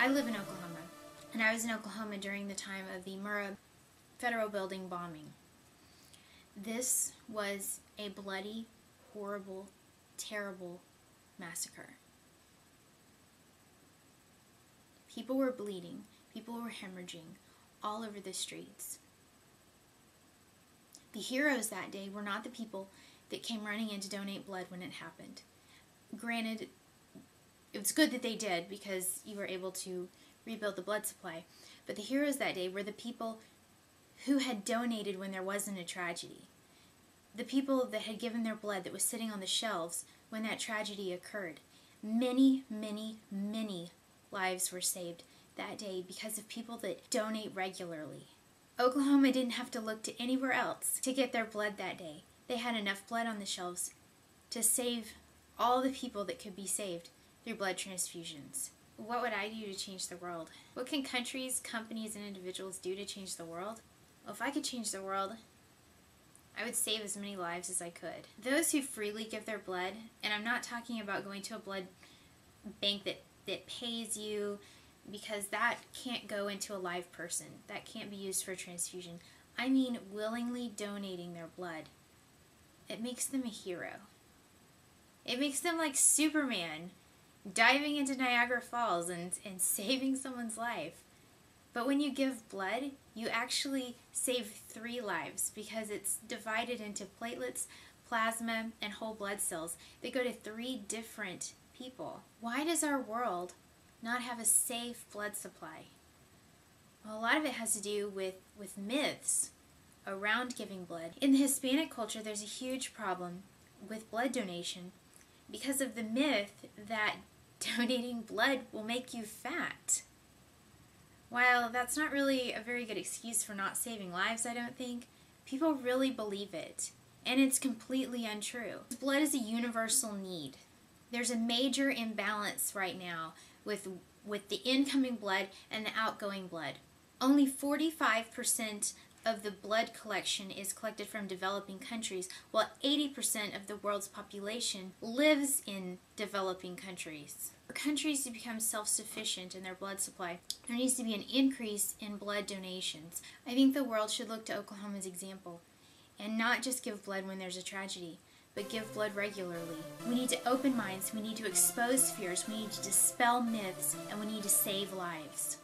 I live in Oklahoma, and I was in Oklahoma during the time of the Murrah Federal Building bombing. This was a bloody, horrible, terrible massacre. People were bleeding, people were hemorrhaging all over the streets. The heroes that day were not the people that came running in to donate blood when it happened. Granted, it was good that they did because you were able to rebuild the blood supply, but the heroes that day were the people who had donated when there wasn't a tragedy. The people that had given their blood that was sitting on the shelves when that tragedy occurred. Many, many, many lives were saved that day because of people that donate regularly. Oklahoma didn't have to look to anywhere else to get their blood that day. They had enough blood on the shelves to save all the people that could be saved through blood transfusions. What would I do to change the world? What can countries, companies, and individuals do to change the world? Well, if I could change the world, I would save as many lives as I could. Those who freely give their blood, and I'm not talking about going to a blood bank that pays you, because that can't go into a live person. That can't be used for transfusion. I mean willingly donating their blood. It makes them a hero. It makes them like Superman, diving into Niagara Falls and saving someone's life. But when you give blood, you actually save 3 lives because it's divided into platelets, plasma, and whole blood cells. They go to 3 different people. Why does our world not have a safe blood supply? Well, a lot of it has to do with myths around giving blood. In the Hispanic culture, there's a huge problem with blood donation because of the myth that donating blood will make you fat. While that's not really a very good excuse for not saving lives, I don't think, people really believe it, and it's completely untrue. Blood is a universal need. There's a major imbalance right now with the incoming blood and the outgoing blood. Only 45% of the blood collection is collected from developing countries, while 80% of the world's population lives in developing countries. For countries to become self-sufficient in their blood supply, there needs to be an increase in blood donations. I think the world should look to Oklahoma's example and not just give blood when there's a tragedy, but give blood regularly. We need to open minds, we need to expose fears, we need to dispel myths, and we need to save lives.